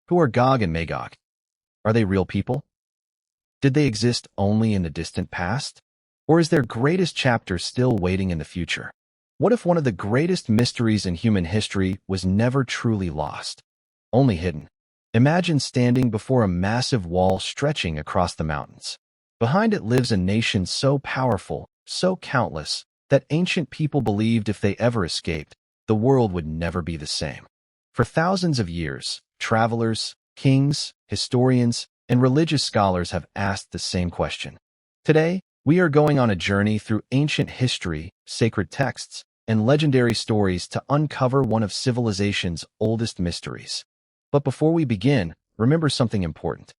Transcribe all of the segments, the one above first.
Who are Gog and Magog? Are they real people? Did they exist only in the distant past? Or is their greatest chapter still waiting in the future? What if one of the greatest mysteries in human history was never truly lost, only hidden? Imagine standing before a massive wall stretching across the mountains. Behind it lives a nation so powerful, so countless, that ancient people believed if they ever escaped, the world would never be the same. For thousands of years, travelers, kings, historians, and religious scholars have asked the same question. Today, we are going on a journey through ancient history, sacred texts, and legendary stories to uncover one of civilization's oldest mysteries. But before we begin, remember something important.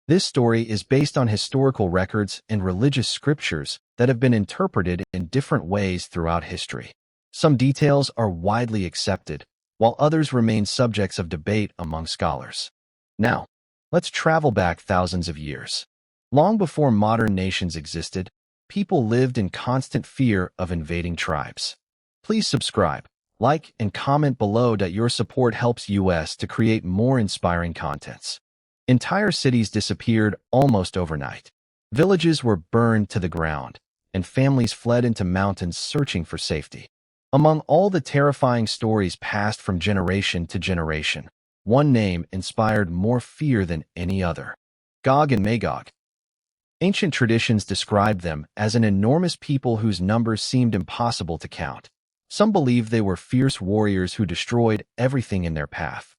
This story is based on historical records and religious scriptures that have been interpreted in different ways throughout history. Some details are widely accepted, while others remain subjects of debate among scholars. Now, let's travel back thousands of years. Long before modern nations existed, people lived in constant fear of invading tribes. Please subscribe, like, and comment below that your support helps us to create more inspiring contents. Entire cities disappeared almost overnight. Villages were burned to the ground, and families fled into mountains searching for safety. Among all the terrifying stories passed from generation to generation, one name inspired more fear than any other: Gog and Magog. Ancient traditions described them as an enormous people whose numbers seemed impossible to count. Some believed they were fierce warriors who destroyed everything in their path.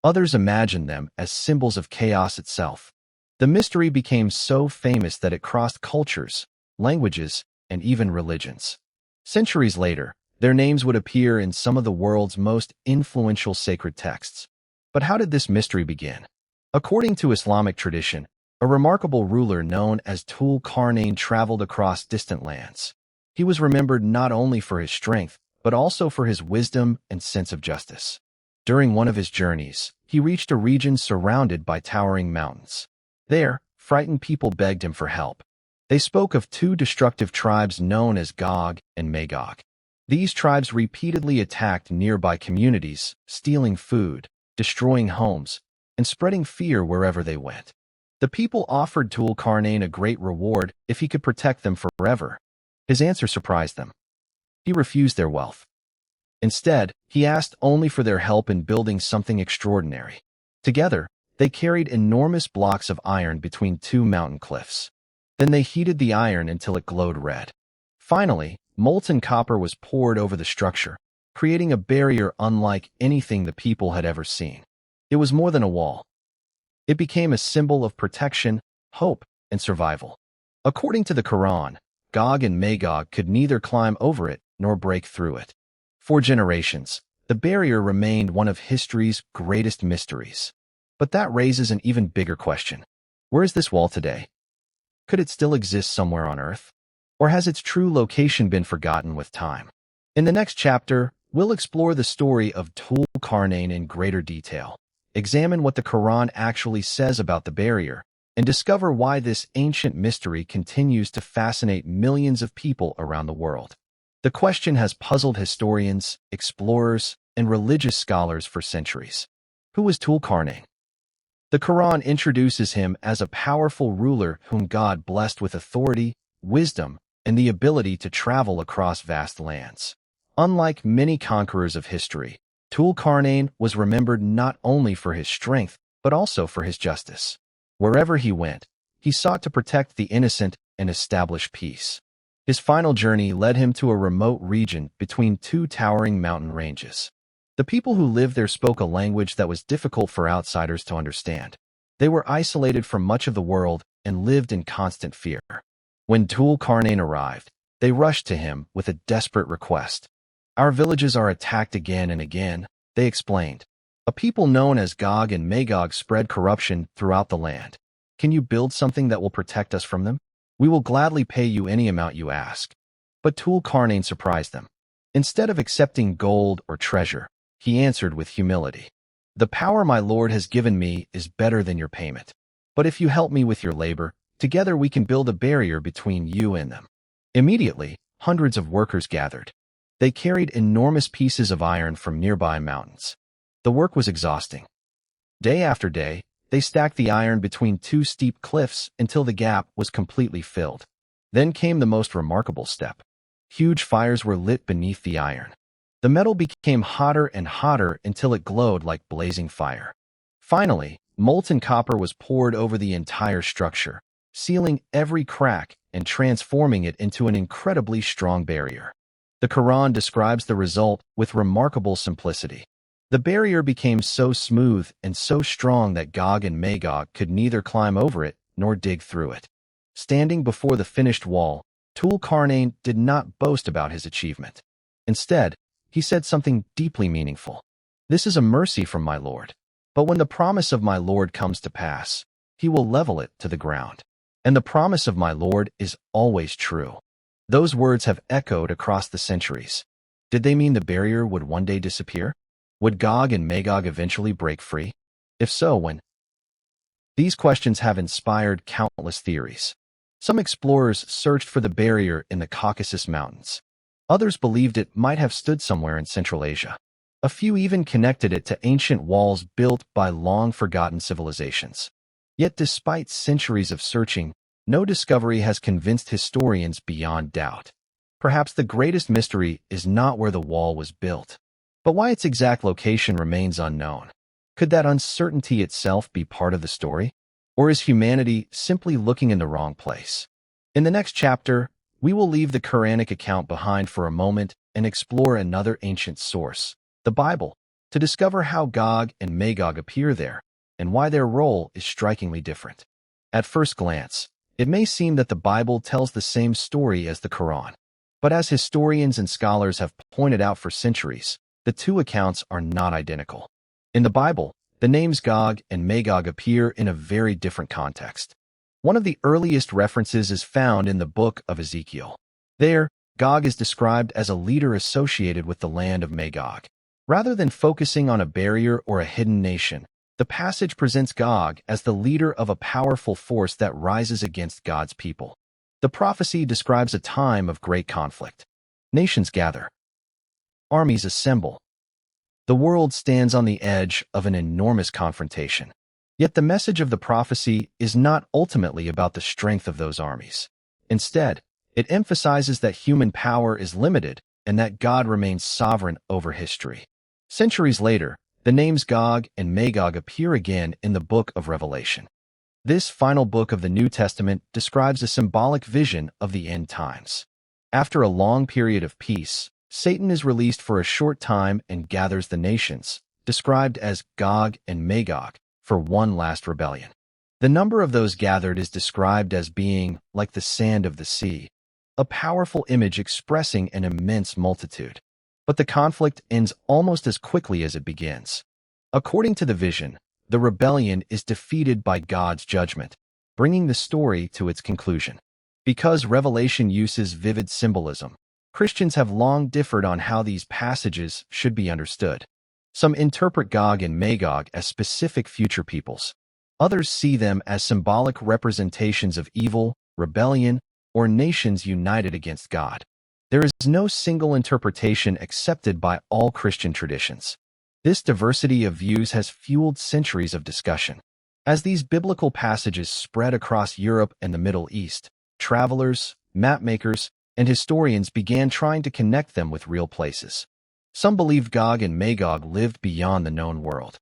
Others imagined them as symbols of chaos itself. The mystery became so famous that it crossed cultures, languages, and even religions. Centuries later, their names would appear in some of the world's most influential sacred texts. But how did this mystery begin? According to Islamic tradition, a remarkable ruler known as Dhul-Qarnayn traveled across distant lands. He was remembered not only for his strength, but also for his wisdom and sense of justice. During one of his journeys, he reached a region surrounded by towering mountains. There, frightened people begged him for help. They spoke of two destructive tribes known as Gog and Magog. These tribes repeatedly attacked nearby communities, stealing food, destroying homes, and spreading fear wherever they went. The people offered Dhul-Qarnayn a great reward if he could protect them forever. His answer surprised them. He refused their wealth. Instead, he asked only for their help in building something extraordinary. Together, they carried enormous blocks of iron between two mountain cliffs. Then they heated the iron until it glowed red. Finally, molten copper was poured over the structure, creating a barrier unlike anything the people had ever seen. It was more than a wall. It became a symbol of protection, hope, and survival. According to the Quran, Gog and Magog could neither climb over it nor break through it. For generations, the barrier remained one of history's greatest mysteries. But that raises an even bigger question. Where is this wall today? Could it still exist somewhere on Earth? Or has its true location been forgotten with time? In the next chapter, we'll explore the story of Dhul-Qarnayn in greater detail, examine what the Quran actually says about the barrier, and discover why this ancient mystery continues to fascinate millions of people around the world. The question has puzzled historians, explorers, and religious scholars for centuries. Who was Dhul-Qarnayn? The Quran introduces him as a powerful ruler whom God blessed with authority, wisdom, and the ability to travel across vast lands. Unlike many conquerors of history, Dhul-Qarnayn was remembered not only for his strength, but also for his justice. Wherever he went, he sought to protect the innocent and establish peace. His final journey led him to a remote region between two towering mountain ranges. The people who lived there spoke a language that was difficult for outsiders to understand. They were isolated from much of the world and lived in constant fear. When Dhul-Qarnayn arrived, they rushed to him with a desperate request. "Our villages are attacked again and again," they explained. "A people known as Gog and Magog spread corruption throughout the land. Can you build something that will protect us from them? We will gladly pay you any amount you ask." But Dhul-Qarnayn surprised them. Instead of accepting gold or treasure, he answered with humility. "The power my Lord has given me is better than your payment. But if you help me with your labor, together we can build a barrier between you and them." Immediately, hundreds of workers gathered. They carried enormous pieces of iron from nearby mountains. The work was exhausting. Day after day, they stacked the iron between two steep cliffs until the gap was completely filled. Then came the most remarkable step. Huge fires were lit beneath the iron. The metal became hotter and hotter until it glowed like blazing fire. Finally, molten copper was poured over the entire structure, sealing every crack and transforming it into an incredibly strong barrier. The Quran describes the result with remarkable simplicity. The barrier became so smooth and so strong that Gog and Magog could neither climb over it nor dig through it. Standing before the finished wall, Dhul-Qarnayn did not boast about his achievement. Instead, he said something deeply meaningful. "This is a mercy from my Lord. But when the promise of my Lord comes to pass, he will level it to the ground. And the promise of my Lord is always true." Those words have echoed across the centuries. Did they mean the barrier would one day disappear? Would Gog and Magog eventually break free? If so, when? These questions have inspired countless theories. Some explorers searched for the barrier in the Caucasus Mountains. Others believed it might have stood somewhere in Central Asia. A few even connected it to ancient walls built by long-forgotten civilizations. Yet despite centuries of searching, no discovery has convinced historians beyond doubt. Perhaps the greatest mystery is not where the wall was built, but why its exact location remains unknown. Could that uncertainty itself be part of the story? Or is humanity simply looking in the wrong place? In the next chapter, we will leave the Quranic account behind for a moment and explore another ancient source, the Bible, to discover how Gog and Magog appear there and why their role is strikingly different. At first glance, it may seem that the Bible tells the same story as the Quran. But as historians and scholars have pointed out for centuries, the two accounts are not identical. In the Bible, the names Gog and Magog appear in a very different context. One of the earliest references is found in the book of Ezekiel. There, Gog is described as a leader associated with the land of Magog. Rather than focusing on a barrier or a hidden nation, the passage presents Gog as the leader of a powerful force that rises against God's people. The prophecy describes a time of great conflict. Nations gather. Armies assemble. The world stands on the edge of an enormous confrontation. Yet the message of the prophecy is not ultimately about the strength of those armies. Instead, it emphasizes that human power is limited and that God remains sovereign over history. Centuries later, the names Gog and Magog appear again in the book of Revelation. This final book of the New Testament describes a symbolic vision of the end times. After a long period of peace, Satan is released for a short time and gathers the nations, described as Gog and Magog, for one last rebellion. The number of those gathered is described as being like the sand of the sea, a powerful image expressing an immense multitude. But the conflict ends almost as quickly as it begins. According to the vision, the rebellion is defeated by God's judgment, bringing the story to its conclusion. Because Revelation uses vivid symbolism, Christians have long differed on how these passages should be understood. Some interpret Gog and Magog as specific future peoples. Others see them as symbolic representations of evil, rebellion, or nations united against God. There is no single interpretation accepted by all Christian traditions. This diversity of views has fueled centuries of discussion. As these biblical passages spread across Europe and the Middle East, travelers, mapmakers, and historians began trying to connect them with real places. Some believed Gog and Magog lived beyond the known world.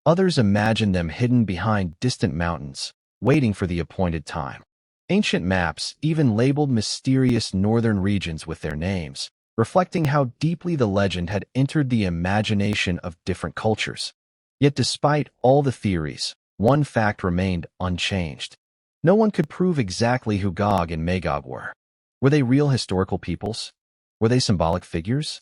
Others imagined them hidden behind distant mountains, waiting for the appointed time. Ancient maps even labeled mysterious northern regions with their names, reflecting how deeply the legend had entered the imagination of different cultures. Yet despite all the theories, one fact remained unchanged. No one could prove exactly who Gog and Magog were. Were they real historical peoples? Were they symbolic figures?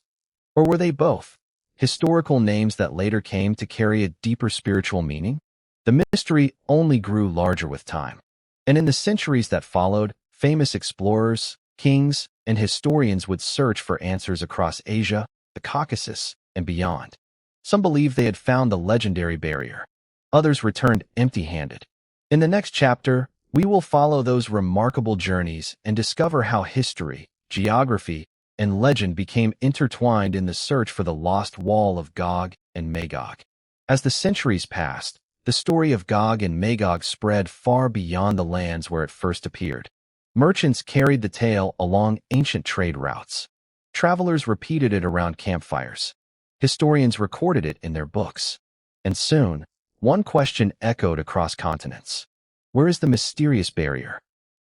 Or were they both, historical names that later came to carry a deeper spiritual meaning? The mystery only grew larger with time. And in the centuries that followed, famous explorers, kings, and historians would search for answers across Asia, the Caucasus, and beyond. Some believed they had found the legendary barrier. Others returned empty-handed. In the next chapter, we will follow those remarkable journeys and discover how history, geography, and legend became intertwined in the search for the lost wall of Gog and Magog. As the centuries passed, The story of Gog and Magog spread far beyond the lands where it first appeared. Merchants carried the tale along ancient trade routes. Travelers repeated it around campfires. Historians recorded it in their books. And soon, one question echoed across continents. Where is the mysterious barrier?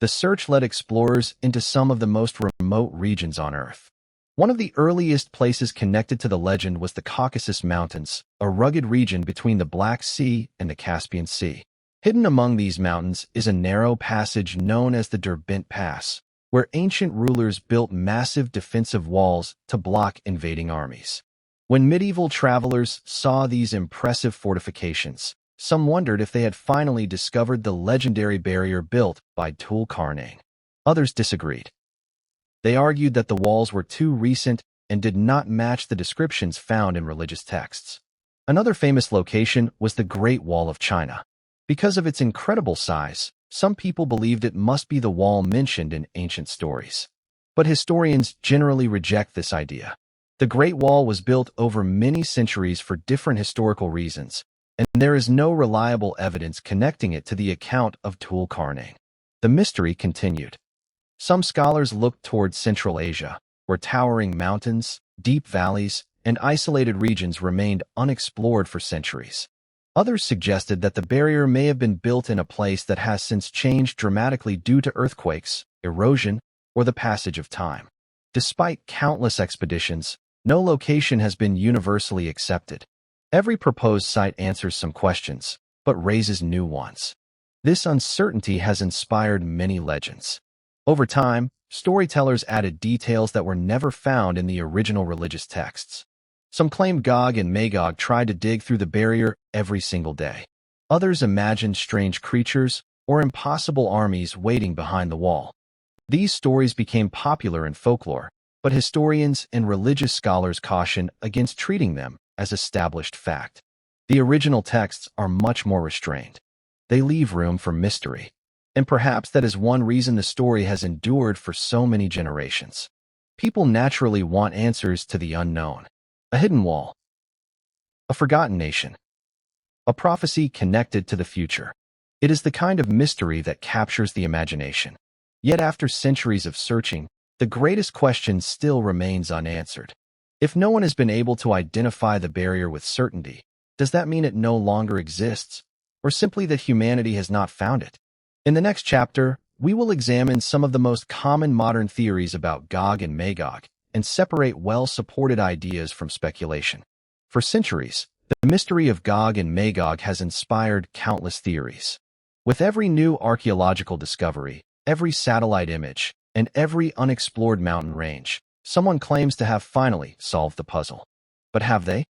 The search led explorers into some of the most remote regions on Earth. One of the earliest places connected to the legend was the Caucasus Mountains, a rugged region between the Black Sea and the Caspian Sea. Hidden among these mountains is a narrow passage known as the Derbent Pass, where ancient rulers built massive defensive walls to block invading armies. When medieval travelers saw these impressive fortifications, some wondered if they had finally discovered the legendary barrier built by Dhul-Qarnayn. Others disagreed. They argued that the walls were too recent and did not match the descriptions found in religious texts. Another famous location was the Great Wall of China. Because of its incredible size, some people believed it must be the wall mentioned in ancient stories. But historians generally reject this idea. The Great Wall was built over many centuries for different historical reasons, and there is no reliable evidence connecting it to the account of Dhul-Qarnayn. The mystery continued. Some scholars looked towards Central Asia, where towering mountains, deep valleys, and isolated regions remained unexplored for centuries. Others suggested that the barrier may have been built in a place that has since changed dramatically due to earthquakes, erosion, or the passage of time. Despite countless expeditions, no location has been universally accepted. Every proposed site answers some questions, but raises new ones. This uncertainty has inspired many legends. Over time, storytellers added details that were never found in the original religious texts. Some claimed Gog and Magog tried to dig through the barrier every single day. Others imagined strange creatures or impossible armies waiting behind the wall. These stories became popular in folklore, but historians and religious scholars caution against treating them as established fact. The original texts are much more restrained. They leave room for mystery. And perhaps that is one reason the story has endured for so many generations. People naturally want answers to the unknown. A hidden wall. A forgotten nation. A prophecy connected to the future. It is the kind of mystery that captures the imagination. Yet after centuries of searching, the greatest question still remains unanswered. If no one has been able to identify the barrier with certainty, does that mean it no longer exists, or simply that humanity has not found it? In the next chapter, we will examine some of the most common modern theories about Gog and Magog and separate well-supported ideas from speculation. For centuries, the mystery of Gog and Magog has inspired countless theories. With every new archaeological discovery, every satellite image, and every unexplored mountain range, someone claims to have finally solved the puzzle. But have they?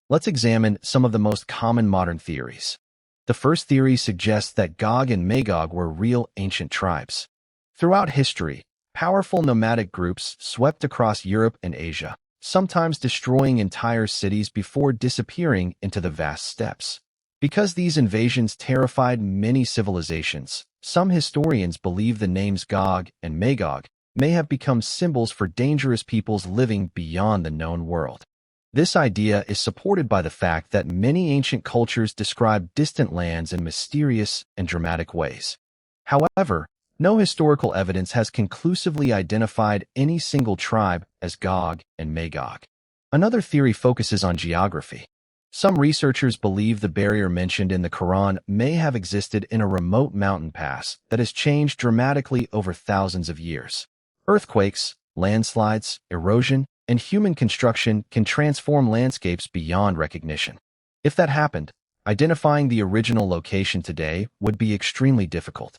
Let's examine some of the most common modern theories. The first theory suggests that Gog and Magog were real ancient tribes. Throughout history, powerful nomadic groups swept across Europe and Asia, sometimes destroying entire cities before disappearing into the vast steppes. Because these invasions terrified many civilizations, some historians believe the names Gog and Magog may have become symbols for dangerous peoples living beyond the known world. This idea is supported by the fact that many ancient cultures describe distant lands in mysterious and dramatic ways. However, no historical evidence has conclusively identified any single tribe as Gog and Magog. Another theory focuses on geography. Some researchers believe the barrier mentioned in the Quran may have existed in a remote mountain pass that has changed dramatically over thousands of years. Earthquakes, landslides, erosion, and human construction can transform landscapes beyond recognition. If that happened, identifying the original location today would be extremely difficult.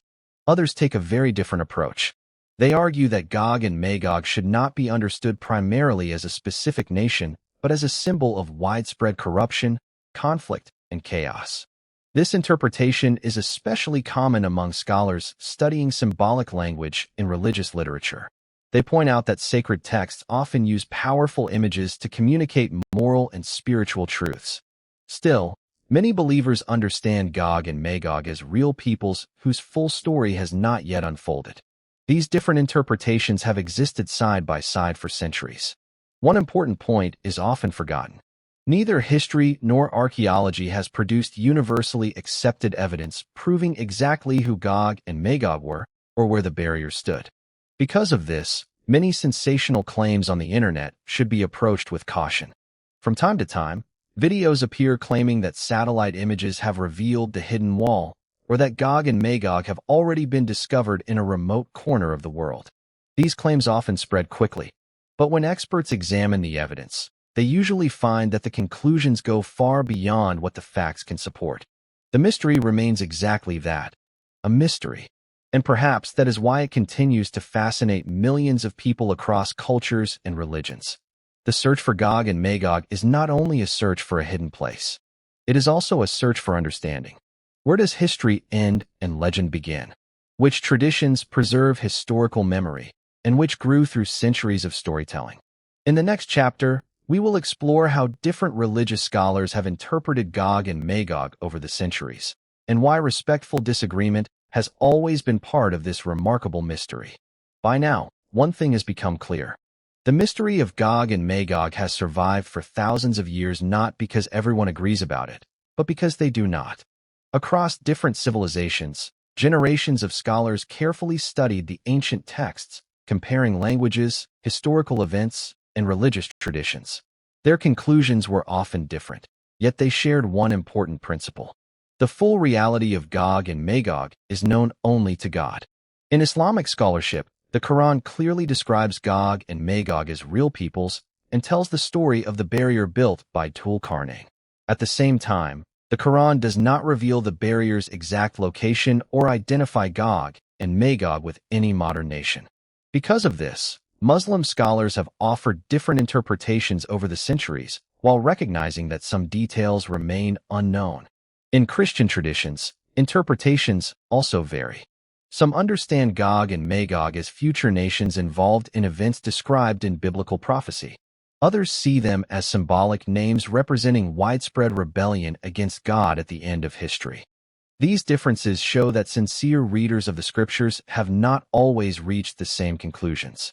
Others take a very different approach. They argue that Gog and Magog should not be understood primarily as a specific nation, but as a symbol of widespread corruption, conflict, and chaos. This interpretation is especially common among scholars studying symbolic language in religious literature. They point out that sacred texts often use powerful images to communicate moral and spiritual truths. Still, many believers understand Gog and Magog as real peoples whose full story has not yet unfolded. These different interpretations have existed side by side for centuries. One important point is often forgotten. Neither history nor archaeology has produced universally accepted evidence proving exactly who Gog and Magog were or where the barrier stood. Because of this, many sensational claims on the internet should be approached with caution. From time to time, videos appear claiming that satellite images have revealed the hidden wall, or that Gog and Magog have already been discovered in a remote corner of the world. These claims often spread quickly, but when experts examine the evidence, they usually find that the conclusions go far beyond what the facts can support. The mystery remains exactly that, a mystery. And perhaps that is why it continues to fascinate millions of people across cultures and religions. The search for Gog and Magog is not only a search for a hidden place. It is also a search for understanding. Where does history end and legend begin? Which traditions preserve historical memory, and which grew through centuries of storytelling? In the next chapter, we will explore how different religious scholars have interpreted Gog and Magog over the centuries, and why respectful disagreement has always been part of this remarkable mystery. By now, one thing has become clear. The mystery of Gog and Magog has survived for thousands of years not because everyone agrees about it, but because they do not. Across different civilizations, generations of scholars carefully studied the ancient texts, comparing languages, historical events, and religious traditions. Their conclusions were often different, yet they shared one important principle. The full reality of Gog and Magog is known only to God. In Islamic scholarship, the Quran clearly describes Gog and Magog as real peoples and tells the story of the barrier built by Dhul-Qarnayn. At the same time, the Quran does not reveal the barrier's exact location or identify Gog and Magog with any modern nation. Because of this, Muslim scholars have offered different interpretations over the centuries, while recognizing that some details remain unknown. In Christian traditions, interpretations also vary. Some understand Gog and Magog as future nations involved in events described in biblical prophecy. Others see them as symbolic names representing widespread rebellion against God at the end of history. These differences show that sincere readers of the scriptures have not always reached the same conclusions.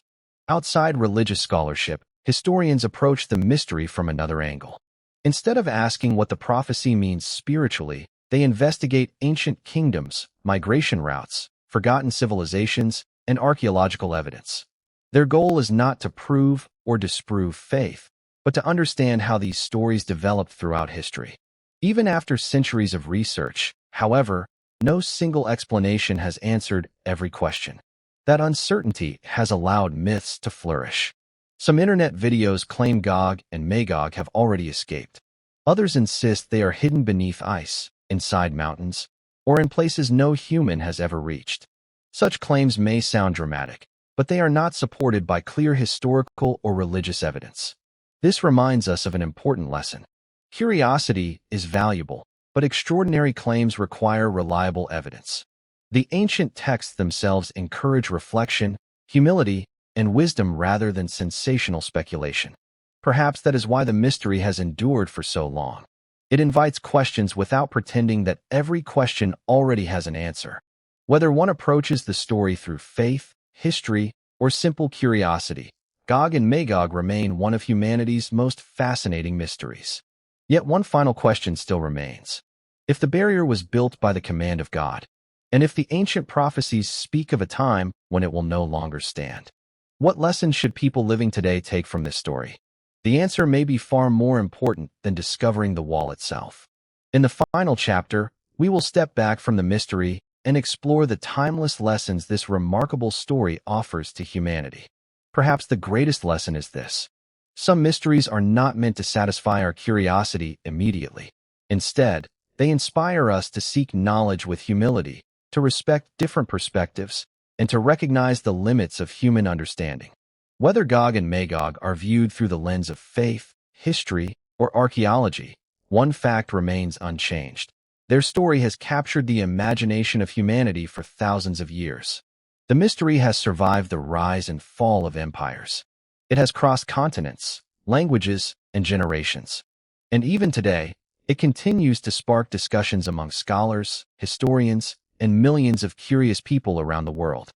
Outside religious scholarship, historians approach the mystery from another angle. Instead of asking what the prophecy means spiritually, they investigate ancient kingdoms, migration routes, forgotten civilizations, and archaeological evidence. Their goal is not to prove or disprove faith, but to understand how these stories developed throughout history. Even after centuries of research, however, no single explanation has answered every question. That uncertainty has allowed myths to flourish. Some internet videos claim Gog and Magog have already escaped. Others insist they are hidden beneath ice, inside mountains, or in places no human has ever reached. Such claims may sound dramatic, but they are not supported by clear historical or religious evidence. This reminds us of an important lesson. Curiosity is valuable, but extraordinary claims require reliable evidence. The ancient texts themselves encourage reflection, humility, and wisdom rather than sensational speculation. Perhaps that is why the mystery has endured for so long. It invites questions without pretending that every question already has an answer. Whether one approaches the story through faith, history, or simple curiosity, Gog and Magog remain one of humanity's most fascinating mysteries. Yet one final question still remains. If the barrier was built by the command of God, and if the ancient prophecies speak of a time when it will no longer stand, what lessons should people living today take from this story? The answer may be far more important than discovering the wall itself. In the final chapter, we will step back from the mystery and explore the timeless lessons this remarkable story offers to humanity. Perhaps the greatest lesson is this. Some mysteries are not meant to satisfy our curiosity immediately. Instead, they inspire us to seek knowledge with humility, to respect different perspectives, and to recognize the limits of human understanding. Whether Gog and Magog are viewed through the lens of faith, history, or archaeology, one fact remains unchanged. Their story has captured the imagination of humanity for thousands of years. The mystery has survived the rise and fall of empires. It has crossed continents, languages, and generations. And even today, it continues to spark discussions among scholars, historians, and millions of curious people around the world.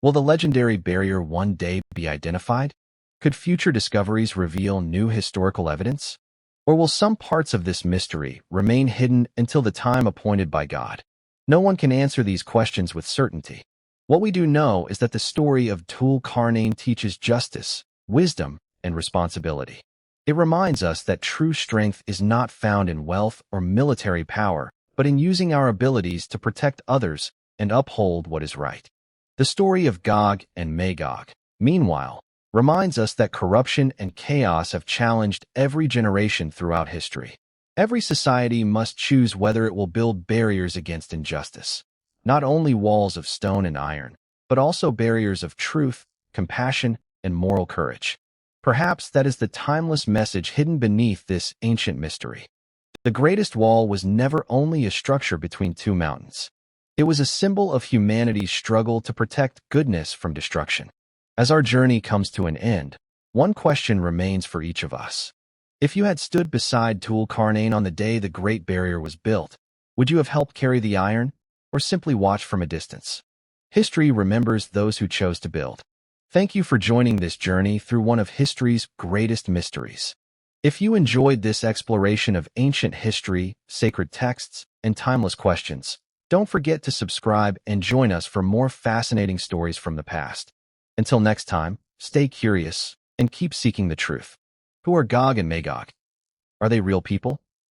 Will the legendary barrier one day be identified? Could future discoveries reveal new historical evidence? Or will some parts of this mystery remain hidden until the time appointed by God? No one can answer these questions with certainty. What we do know is that the story of Dhul-Qarnayn teaches justice, wisdom, and responsibility. It reminds us that true strength is not found in wealth or military power, but in using our abilities to protect others and uphold what is right. The story of Gog and Magog, meanwhile, reminds us that corruption and chaos have challenged every generation throughout history. Every society must choose whether it will build barriers against injustice, not only walls of stone and iron, but also barriers of truth, compassion, and moral courage. Perhaps that is the timeless message hidden beneath this ancient mystery. The greatest wall was never only a structure between two mountains. It was a symbol of humanity's struggle to protect goodness from destruction. As our journey comes to an end, one question remains for each of us. If you had stood beside Dhul-Qarnayn on the day the Great Barrier was built, would you have helped carry the iron, or simply watched from a distance? History remembers those who chose to build. Thank you for joining this journey through one of history's greatest mysteries. If you enjoyed this exploration of ancient history, sacred texts, and timeless questions, don't forget to subscribe and join us for more fascinating stories from the past. Until next time, stay curious and keep seeking the truth. Who are Gog and Magog? Are they real people?